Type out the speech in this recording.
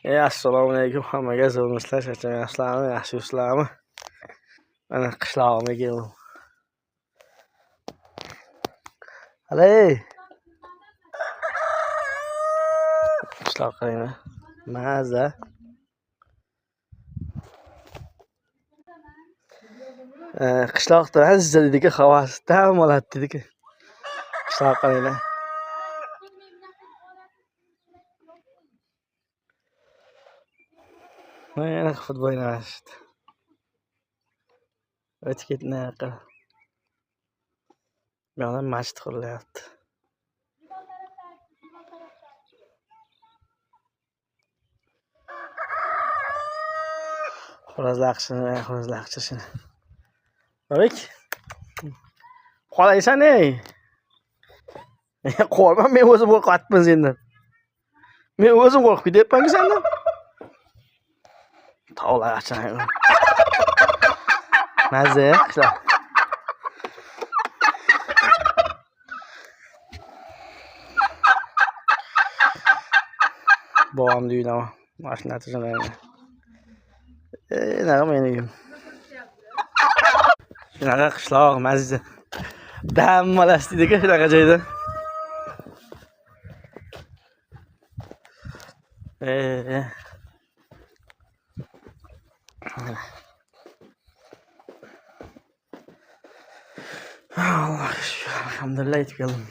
Assalomu alaykum hammaga, zo'rmisizlar, charchamayapsizlarmi, yaxshi yuribsizlarmi? Mana qishlog'imga keldim. Halay! Qishloq qaranglar. Maza. Qishloqda azza dedi-ku, havasi dam oladi dedi-ku. Qishloq qaranglar. Mana futbol o'ynashdi. O'tib ketdi yoqqa. Bu yoqda masjid qurilyapti. Xo'rozlar qishini. Orik. Qolaysan-ey. Qo'rqma, men o'zim qo'rqatdim sendan. Men o'zim qo'rqib ketyapman-ku sendan. Tavla achang. Maza qishloq. Bobom uydaman. Mashina tuzmayman. Nima men uyim. Shunaqa qishloq mazza. Dam olasiz dedi-ku shunaqa joyda. Allah, alhamdulillah yetib keldim.